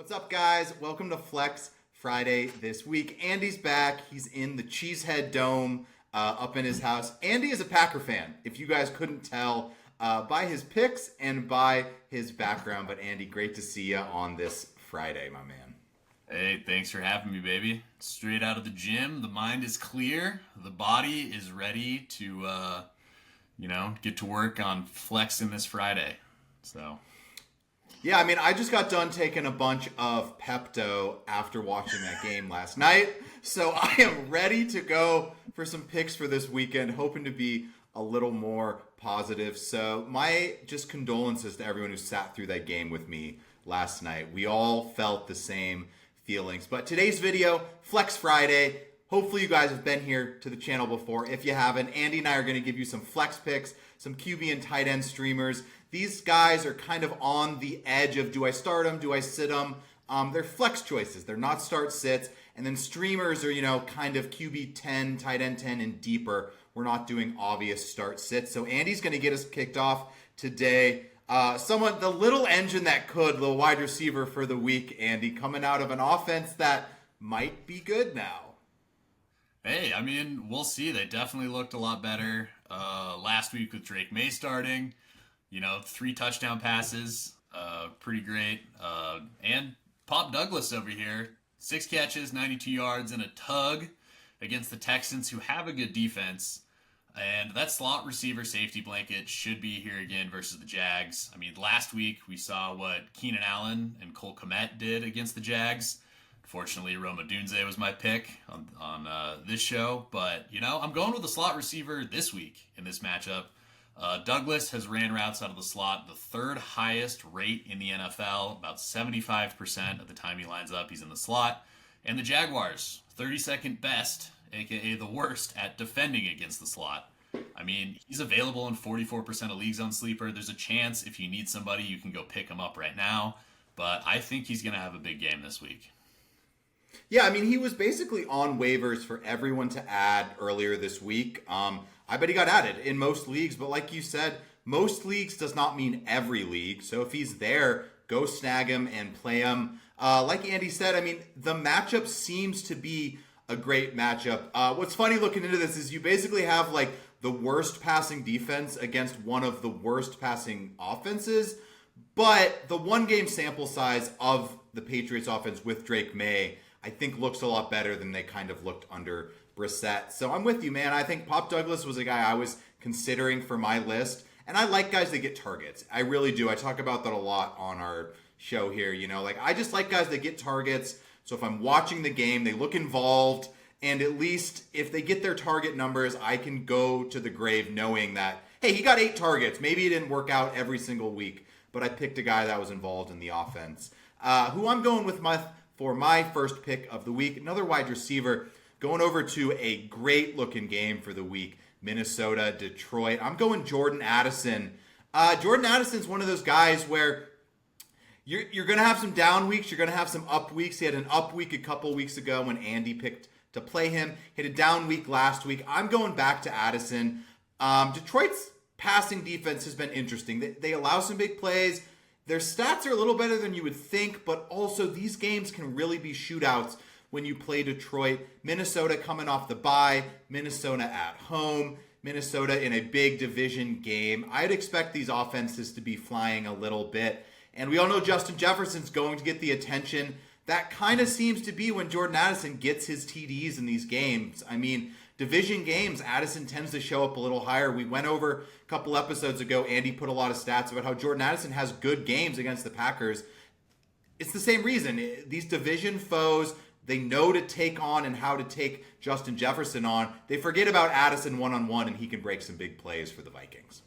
What's up, guys? Welcome to Flex Friday this week. Andy's back. He's in the Cheesehead Dome up in his house. Andy is a Packer fan, if you guys couldn't tell by his picks and by his background. But Andy, great to see you on this Friday, my man. Hey, thanks for having me, baby. Straight out of the gym, the mind is clear, the body is ready to, get to work on flexing this Friday. So... Yeah, I mean, I just got done taking a bunch of Pepto after watching that game last night. So I am ready to go for some picks for this weekend, hoping to be a little more positive. So my just condolences to everyone who sat through that game with me last night. We all felt the same feelings. But today's video, Flex Friday. Hopefully you guys have been here to the channel before. If you haven't, Andy and I are going to give you some flex picks, some QB and tight end streamers. These guys are kind of on the edge of, do I start them? Do I sit them? They're flex choices. They're not start sits. And then streamers are, kind of QB 10, tight end 10, and deeper. We're not doing obvious start sits. So Andy's going to get us kicked off today. The little engine that could, the wide receiver for the week, Andy, coming out of an offense that might be good now. Hey, I mean, we'll see. They definitely looked a lot better last week with Drake May starting. 3 touchdown passes, pretty great. And Pop Douglas over here, 6 catches, 92 yards, and a tug against the Texans, who have a good defense. And that slot receiver safety blanket should be here again versus the Jags. I mean, last week we saw what Keenan Allen and Cole Kmet did against the Jags. Unfortunately, Roma Dunze was my pick on this show. But, I'm going with the slot receiver this week in this matchup. Douglas has ran routes out of the slot, the 3rd highest rate in the NFL. About 75% of the time he lines up, he's in the slot. And the Jaguars, 32nd best, aka the worst, at defending against the slot. I mean, he's available in 44% of leagues on Sleeper. There's a chance if you need somebody, you can go pick him up right now. But I think he's going to have a big game this week. Yeah, I mean, he was basically on waivers for everyone to add earlier this week. I bet he got added in most leagues, but like you said, most leagues does not mean every league. So if he's there, go snag him and play him. Like Andy said, I mean, the matchup seems to be a great matchup. What's funny looking into this is you basically have like the worst passing defense against one of the worst passing offenses, but the 1-game sample size of the Patriots offense with Drake May, I think, looks a lot better than they kind of looked under Brissett. So I'm with you, man. I think Pop Douglas was a guy I was considering for my list. And I like guys that get targets. I really do. I talk about that a lot on our show here. I just like guys that get targets. So if I'm watching the game, they look involved. And at least if they get their target numbers, I can go to the grave knowing that, hey, he got 8 targets. Maybe it didn't work out every single week, but I picked a guy that was involved in the offense. Who I'm going with for my first pick of the week, another wide receiver, going over to a great-looking game for the week, Minnesota, Detroit. I'm going Jordan Addison. Jordan Addison's one of those guys where you're going to have some down weeks, you're going to have some up weeks. He had an up week a couple weeks ago when Andy picked to play him. He had a down week last week. I'm going back to Addison. Detroit's passing defense has been interesting. They allow some big plays. Their stats are a little better than you would think, but also these games can really be shootouts when you play Detroit. Minnesota coming off the bye, Minnesota at home, Minnesota in a big division game. I'd expect these offenses to be flying a little bit. And we all know Justin Jefferson's going to get the attention. That kind of seems to be when Jordan Addison gets his TDs in these games. I mean, division games, Addison tends to show up a little higher. We went over a couple episodes ago. Andy put a lot of stats about how Jordan Addison has good games against the Packers. It's the same reason. These division foes, they know to take on and how to take Justin Jefferson on. They forget about Addison one-on-one, and he can break some big plays for the Vikings.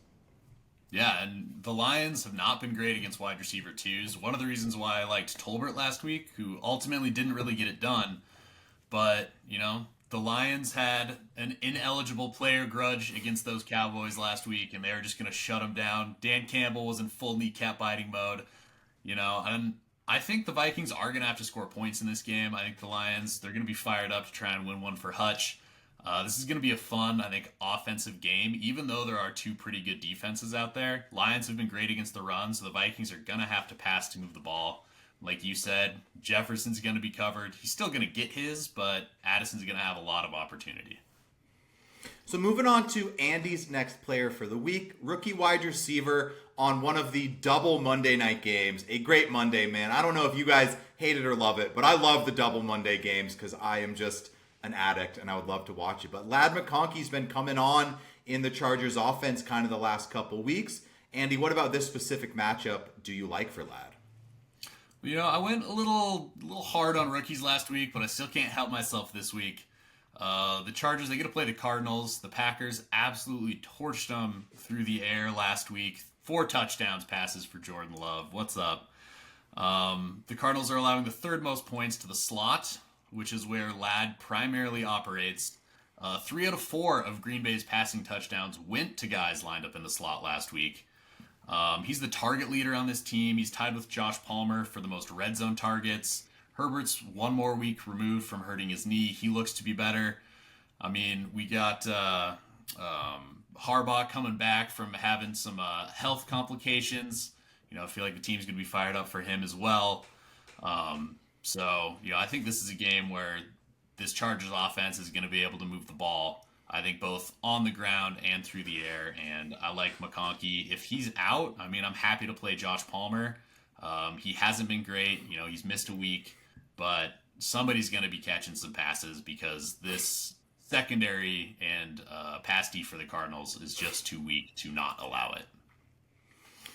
Yeah, and the Lions have not been great against wide receiver twos. One of the reasons why I liked Tolbert last week, who ultimately didn't really get it done. But, the Lions had an ineligible player grudge against those Cowboys last week, and they were just going to shut them down. Dan Campbell was in full kneecap biting mode, and I think the Vikings are going to have to score points in this game. I think the Lions, they're going to be fired up to try and win one for Hutch. This is going to be a fun, I think, offensive game, even though there are 2 pretty good defenses out there. Lions have been great against the run, so the Vikings are going to have to pass to move the ball. Like you said, Jefferson's going to be covered. He's still going to get his, but Addison's going to have a lot of opportunity. So moving on to Andy's next player for the week, rookie wide receiver on one of the double Monday night games. A great Monday, man. I don't know if you guys hate it or love it, but I love the double Monday games because I am just an addict and I would love to watch it. But Ladd McConkey's been coming on in the Chargers offense kind of the last couple weeks. Andy, what about this specific matchup do you like for Ladd? I went a little hard on rookies last week, but I still can't help myself this week. The Chargers, they get to play the Cardinals. The Packers absolutely torched them through the air last week. 4 touchdowns passes for Jordan Love. What's up? The Cardinals are allowing the 3rd most points to the slot, which is where Ladd primarily operates. 3 out of 4 of Green Bay's passing touchdowns went to guys lined up in the slot last week. He's the target leader on this team. He's tied with Josh Palmer for the most red zone targets. Herbert's one more week removed from hurting his knee. He looks to be better. I mean, we got Harbaugh coming back from having some health complications. I feel like the team's going to be fired up for him as well. I think this is a game where this Chargers offense is going to be able to move the ball, I think, both on the ground and through the air. And I like McConkey. If he's out, I'm happy to play Josh Palmer. He hasn't been great. He's missed a week. But somebody's going to be catching some passes because this secondary and pass D for the Cardinals is just too weak to not allow it.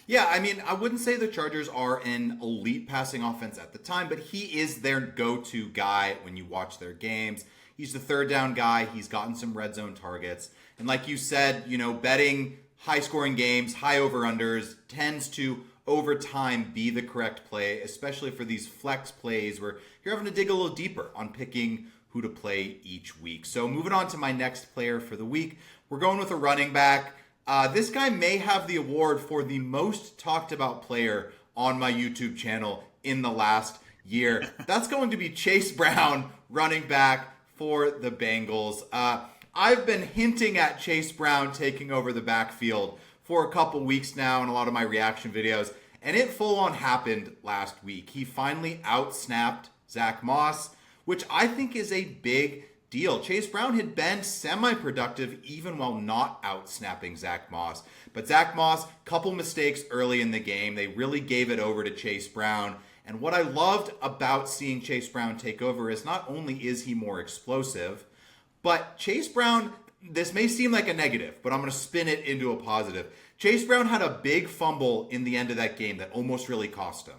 Yeah, I wouldn't say the Chargers are an elite passing offense at the time, but he is their go-to guy when you watch their games. He's the 3rd down guy. He's gotten some red zone targets. And like you said, betting high-scoring games, high over-unders tends to over time be the correct play, especially for these flex plays where you're having to dig a little deeper on picking who to play each week. So moving on to my next player for the week, we're going with a running back. This guy may have the award for the most talked about player on my YouTube channel in the last year. That's going to be Chase Brown, running back for the Bengals. I've been hinting at Chase Brown taking over the backfield for a couple weeks now in a lot of my reaction videos, and it full on happened last week. He finally outsnapped Zach Moss, which I think is a big deal. Chase Brown had been semi-productive even while not outsnapping Zach Moss. But Zach Moss, couple mistakes early in the game. They really gave it over to Chase Brown. And what I loved about seeing Chase Brown take over is not only is he more explosive, but Chase Brown, this may seem like a negative, but I'm going to spin it into a positive. Chase Brown had a big fumble in the end of that game that almost really cost him.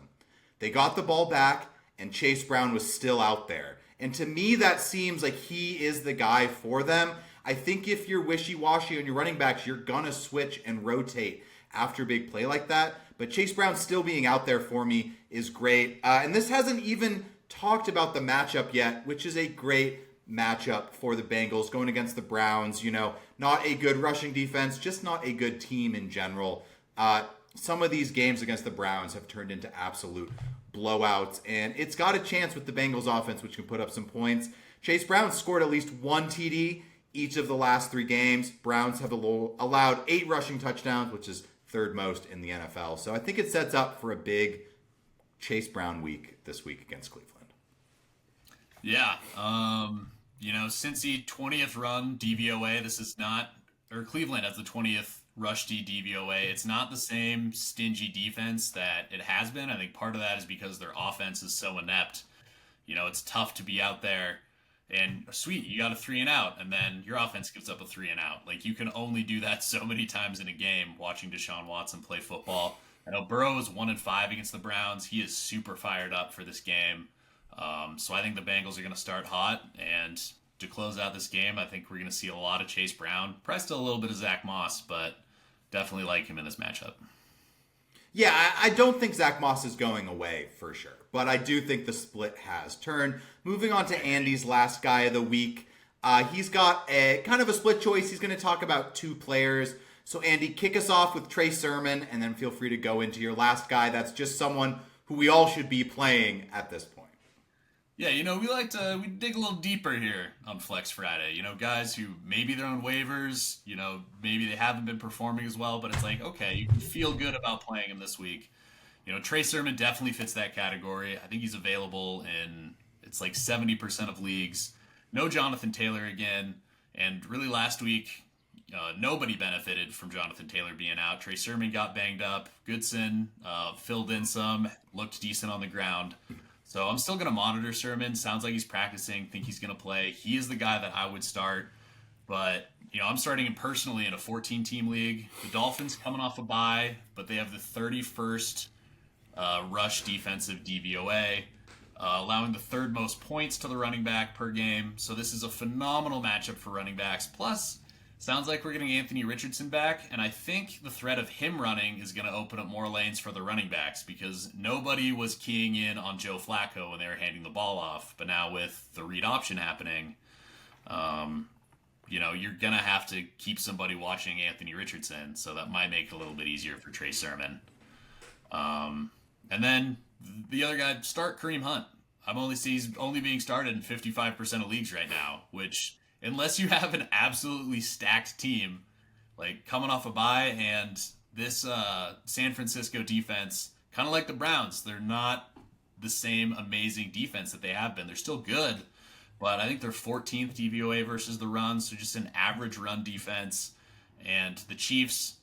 They got the ball back, and Chase Brown was still out there. And to me, that seems like he is the guy for them. I think if you're wishy-washy on your running backs, you're going to switch and rotate after a big play like that. But Chase Brown still being out there for me is great. And this hasn't even talked about the matchup yet, which is a great matchup for the Bengals going against the Browns. Not a good rushing defense, just not a good team in general. Some of these games against the Browns have turned into absolute blowouts, and it's got a chance with the Bengals offense, which can put up some points. Chase Brown scored at least 1 TD each of the last 3 games. Browns have allowed 8 rushing touchdowns, which is 3rd most in the NFL. So I think it sets up for a big Chase Brown week this week against Cleveland. Yeah. Cincy 20th run DVOA. This is not, or Cleveland has the 20th rush D DVOA. It's not the same stingy defense that it has been. I think part of that is because their offense is so inept. It's tough to be out there and sweet, you got a 3 and out, and then your offense gives up a 3 and out. Like, you can only do that so many times in a game watching Deshaun Watson play football. I know Burrow is 1-5 against the Browns. He is super fired up for this game. So I think the Bengals are going to start hot, and to close out this game, I think we're going to see a lot of Chase Brown. Probably still a little bit of Zach Moss, but definitely like him in this matchup. Yeah, I don't think Zach Moss is going away for sure, but I do think the split has turned. Moving on to Andy's last guy of the week. He's got a kind of a split choice. He's going to talk about 2 players. So Andy, kick us off with Trey Sermon, and then feel free to go into your last guy. That's just someone who we all should be playing at this point. Yeah, we dig a little deeper here on Flex Friday. Guys who maybe they're on waivers, maybe they haven't been performing as well, but it's like, okay, you can feel good about playing them this week. Trey Sermon definitely fits that category. I think he's available in, it's like 70% of leagues. No Jonathan Taylor again. And really last week, nobody benefited from Jonathan Taylor being out. Trey Sermon got banged up. Goodson filled in some, looked decent on the ground. So I'm still going to monitor Sermon. Sounds like he's practicing. Think he's going to play. He is the guy that I would start. But, I'm starting him personally in a 14-team league. The Dolphins coming off a bye, but they have the 31st rush defensive DVOA, allowing the third most points to the running back per game. So this is a phenomenal matchup for running backs. Plus, sounds like we're getting Anthony Richardson back, and I think the threat of him running is going to open up more lanes for the running backs because nobody was keying in on Joe Flacco when they were handing the ball off. But now with the read option happening, you're going to have to keep somebody watching Anthony Richardson, so that might make it a little bit easier for Trey Sermon. And then the other guy, start Kareem Hunt. He's only being started in 55% of leagues right now, which, unless you have an absolutely stacked team, like coming off a bye, and this San Francisco defense, kind of like the Browns, they're not the same amazing defense that they have been. They're still good, but I think they're 14th DVOA versus the run, so just an average run defense. And the Chiefs,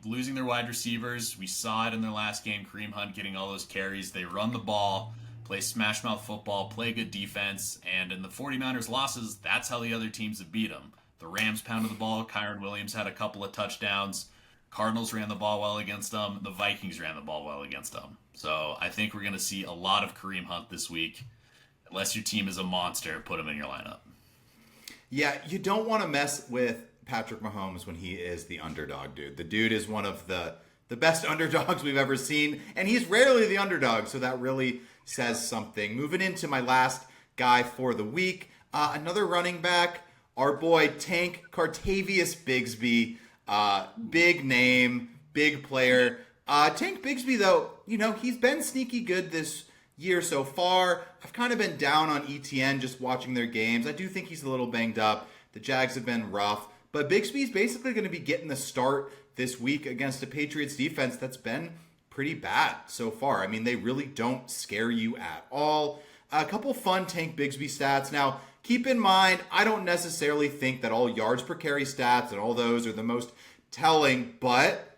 losing their wide receivers, we saw it in their last game, Kareem Hunt getting all those carries. They run the ball, play smash mouth football, play good defense, and in the 49ers losses, that's how the other teams have beat them. The Rams pounded the ball, Kyron Williams had a couple of touchdowns, Cardinals ran the ball well against them, the Vikings ran the ball well against them. So I think we're going to see a lot of Kareem Hunt this week. Unless your team is a monster, put him in your lineup. Yeah, you don't want to mess with Patrick Mahomes when he is the underdog, dude. The dude is one of the best underdogs we've ever seen, and he's rarely the underdog, so that really says something. Moving into my last guy for the week, another running back, our boy Tank Cartavius Bigsby, big name, big player. Tank Bigsby, though, he's been sneaky good this year so far. I've kind of been down on ETN just watching their games. I do think he's a little banged up. The Jags have been rough. But Bigsby's basically going to be getting the start this week against a Patriots defense that's been pretty bad so far. They really don't scare you at all. A couple fun Tank Bigsby stats. Now, keep in mind, I don't necessarily think that all yards per carry stats and all those are the most telling, but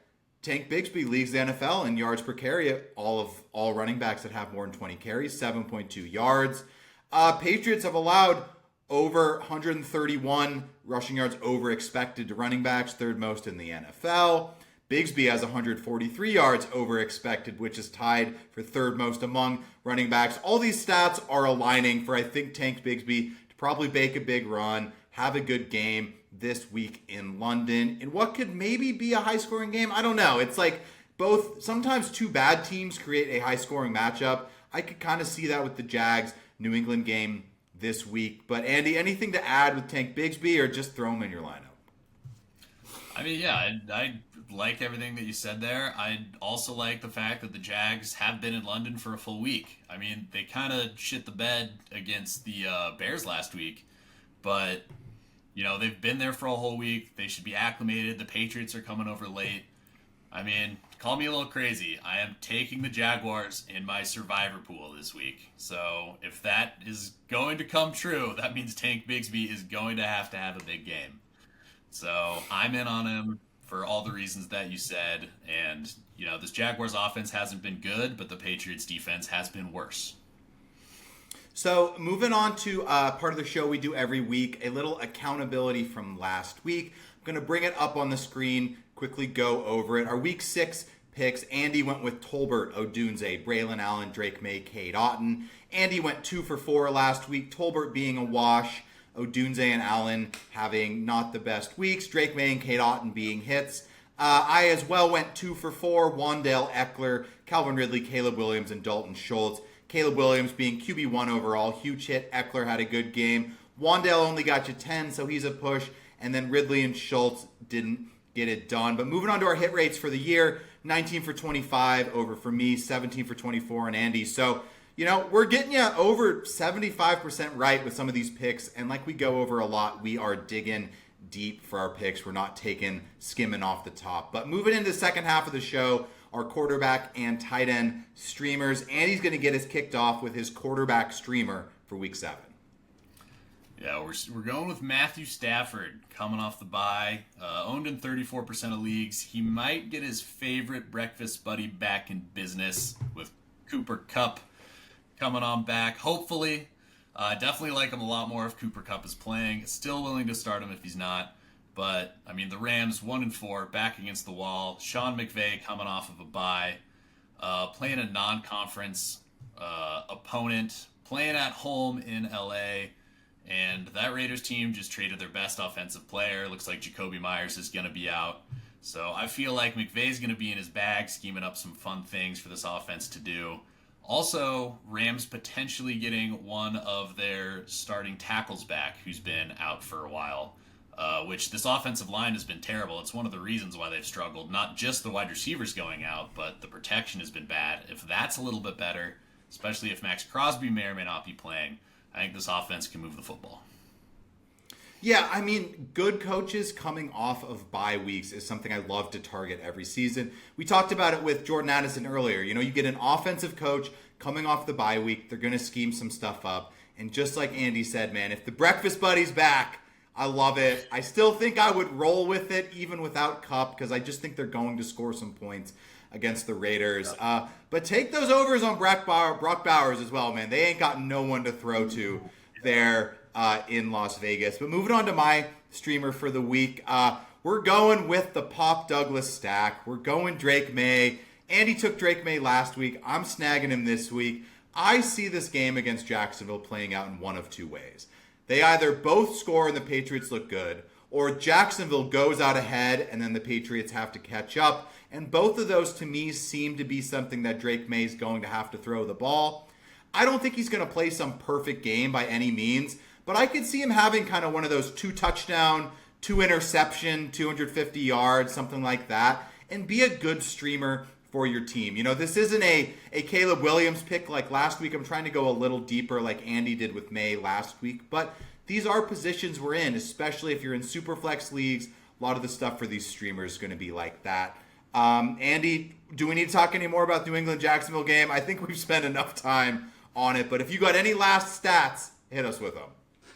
Tank Bigsby leads the NFL in yards per carry. All running backs that have more than 20 carries, 7.2 yards. Patriots have allowed over 131 rushing yards over expected to running backs, third most in the NFL. Bigsby has 143 yards over expected, which is tied for third most among running backs. All these stats are aligning for, I think, Tank Bigsby to probably make a big run, have a good game this week in London in what could maybe be a high-scoring game. I don't know. It's like sometimes two bad teams create a high-scoring matchup. I could kind of see that with the Jags New England game this week. But Andy, anything to add with Tank Bigsby, or just throw him in your lineup? I like everything that you said there. I also like the fact that the Jags have been in London for a full week. They kind of shit the bed against the Bears last week, but they've been there for a whole week. They should be acclimated. The Patriots are coming over late. Call me a little crazy. I am taking the Jaguars in my survivor pool this week. So if that is going to come true, that means Tank Bigsby is going to have a big game. So I'm in on him for all the reasons that you said. And, this Jaguars offense hasn't been good, but the Patriots defense has been worse. So moving on to part of the show we do every week, a little accountability from last week. I'm going to bring it up on the screen, quickly go over it. Our week 6 picks, Andy went with Tolbert, Odunze, Braylon Allen, Drake May, Cade Otton. Andy went 2 for 4 last week, Tolbert being a wash, Odunze and Allen having not the best weeks, Drake May and Cade Otton being hits. I as well went 2 for 4, Wandale, Eckler, Calvin Ridley, Caleb Williams, and Dalton Schultz. Caleb Williams being QB1 overall, huge hit. Eckler had a good game. Wandale only got you 10, so he's a push. And then Ridley and Schultz didn't get it done. But moving on to our hit rates for the year, 19 for 25 over for me, 17 for 24 and Andy. So, we're getting you over 75% right with some of these picks. And like we go over a lot, we are digging deep for our picks. We're not skimming off the top. But moving into the second half of the show, our quarterback and tight end streamers. Andy's going to get us kicked off with his quarterback streamer for week 7. Yeah, we're going with Matthew Stafford coming off the bye, owned in 34% of leagues. He might get his favorite breakfast buddy back in business with Cooper Kupp coming on back. Hopefully, definitely like him a lot more if Cooper Kupp is playing. Still willing to start him if he's not. But I mean, the Rams 1-4 back against the wall. Sean McVay coming off of a bye, playing a non-conference opponent, playing at home in LA. And that Raiders team just traded their best offensive player. Looks like Jacoby Myers is going to be out. So I feel like McVay's going to be in his bag, scheming up some fun things for this offense to do. Also, Rams potentially getting one of their starting tackles back who's been out for a while, which this offensive line has been terrible. It's one of the reasons why they've struggled. Not just the wide receivers going out, but the protection has been bad. If that's a little bit better, especially if Max Crosby may or may not be playing, I think this offense can move the football. Yeah, I mean, good coaches coming off of bye weeks is something I love to target every season. We talked about it with Jordan Addison earlier. You know, you get an offensive coach coming off the bye week. They're going to scheme some stuff up. And just like Andy said, man, if the breakfast buddy's back, I love it. I still think I would roll with it even without Kupp because I just think they're going to score some points against the Raiders. But take those overs on Brock Bowers as well, man. They ain't got no one to throw to there in Las Vegas. But moving on to my streamer for the week, we're going with the Pop Douglas stack. We're going Drake May. Andy took Drake May last week. I'm snagging him this week. I see this game against Jacksonville playing out in one of two ways. They either both score and the Patriots look good, or Jacksonville goes out ahead and then the Patriots have to catch up. And both of those, to me, seem to be something that Drake May is going to have to throw the ball. I don't think he's going to play some perfect game by any means, but I could see him having kind of one of those 2 touchdown, 2 interception, 250 yards, something like that, and be a good streamer for your team. You know, this isn't a Caleb Williams pick like last week. I'm trying to go a little deeper like Andy did with May last week, but these are positions we're in, especially if you're in super flex leagues. A lot of the stuff for these streamers is going to be like that. Andy, do we need to talk any more about the New England-Jacksonville game? I think we've spent enough time on it, but if you got any last stats, hit us with them.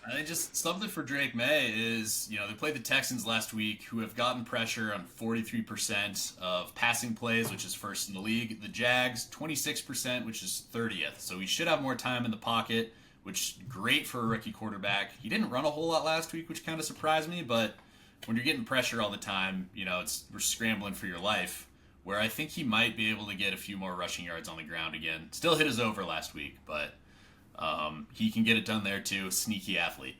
I think just something for Drake May is, you know, they played the Texans last week, who have gotten pressure on 43% of passing plays, which is first in the league. The Jags, 26%, which is 30th. So he should have more time in the pocket, which is great for a rookie quarterback. He didn't run a whole lot last week, which kind of surprised me, but when you're getting pressure all the time, you know, we're scrambling for your life, where I think he might be able to get a few more rushing yards on the ground again. Still hit his over last week, but he can get it done there too. Sneaky athlete.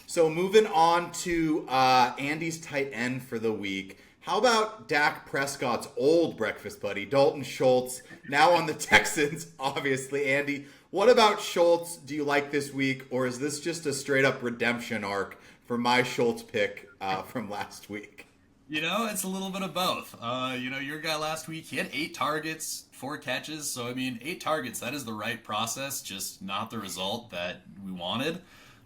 So moving on to Andy's tight end for the week. How about Dak Prescott's old breakfast buddy, Dalton Schultz, now on the Texans, obviously. Andy, what about Schultz do you like this week, or is this just a straight-up redemption arc for my Schultz pick from last week? You know, it's a little bit of both. You know, your guy last week, he had 8 targets, 4 catches. So, I mean, 8 targets, that is the right process, just not the result that we wanted.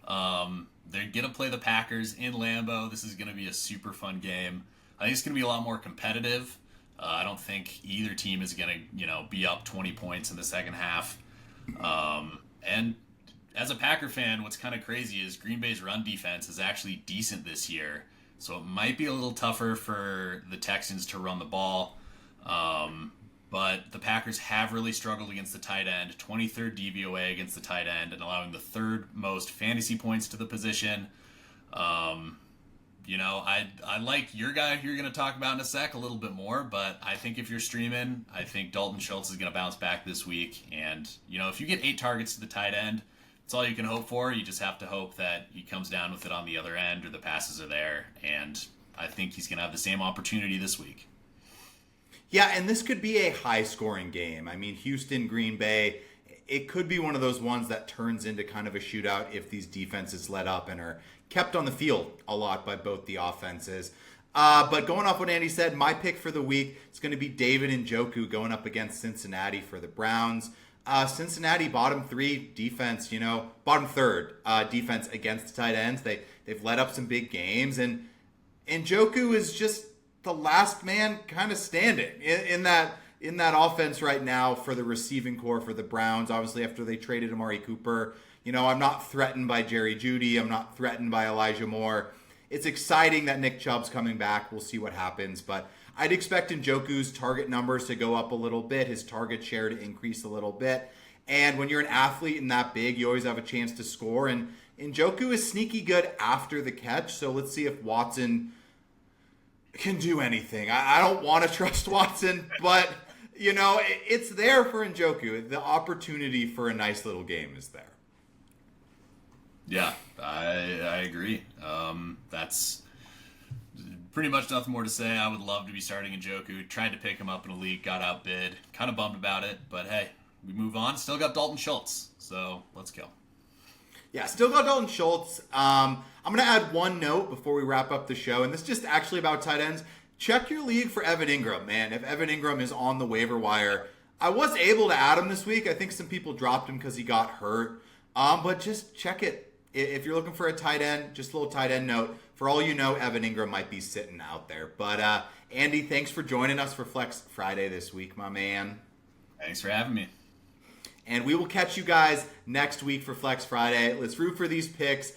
They're going to play the Packers in Lambeau. This is going to be a super fun game. I think it's going to be a lot more competitive. I don't think either team is going to, you know, be up 20 points in the second half. And as a Packer fan, what's kind of crazy is Green Bay's run defense is actually decent this year. So it might be a little tougher for the Texans to run the ball. But the Packers have really struggled against the tight end, 23rd DVOA against the tight end, and allowing the 3rd most fantasy points to the position. You know, I like your guy who you're going to talk about in a sec a little bit more, but I think if you're streaming, I think Dalton Schultz is going to bounce back this week. And, you know, if you get 8 targets to the tight end, it's all you can hope for. You just have to hope that he comes down with it on the other end or the passes are there. And I think he's going to have the same opportunity this week. Yeah, and this could be a high-scoring game. I mean, Houston, Green Bay, it could be one of those ones that turns into kind of a shootout if these defenses let up and are kept on the field a lot by both the offenses. But going off what Andy said, my pick for the week is going to be David Njoku going up against Cincinnati for the Browns. Cincinnati bottom 3 defense, you know, bottom 3rd defense against the tight ends. They've let up some big games, and Njoku is just the last man kind of standing in that offense right now for the receiving core for the Browns. Obviously, after they traded Amari Cooper, I'm not threatened by Jerry Jeudy. I'm not threatened by Elijah Moore. It's exciting that Nick Chubb's coming back. We'll see what happens, but I'd expect Njoku's target numbers to go up a little bit, his target share to increase a little bit. And when you're an athlete and that big, you always have a chance to score. And Njoku is sneaky good after the catch, so let's see if Watson can do anything. I don't want to trust Watson, but, it's there for Njoku. The opportunity for a nice little game is there. Yeah, I agree. That's pretty much nothing more to say. I would love to be starting Njoku. Tried to pick him up in a league, got outbid. Kind of bummed about it, but hey, we move on. Still got Dalton Schultz, so let's go. Yeah, still got Dalton Schultz. I'm going to add one note before we wrap up the show, and this is just actually about tight ends. Check your league for Evan Ingram, man. If Evan Ingram is on the waiver wire, I was able to add him this week. I think some people dropped him because he got hurt. But just check it. If you're looking for a tight end, just a little tight end note. For all you know, Evan Ingram might be sitting out there. But Andy, thanks for joining us for Flex Friday this week, my man. Thanks for having me. And we will catch you guys next week for Flex Friday. Let's root for these picks.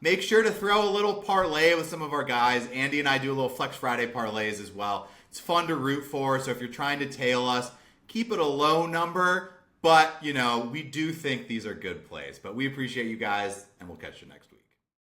Make sure to throw a little parlay with some of our guys. Andy and I do a little Flex Friday parlays as well. It's fun to root for. So if you're trying to tail us, keep it a low number. But, we do think these are good plays. But we appreciate you guys, and we'll catch you next week.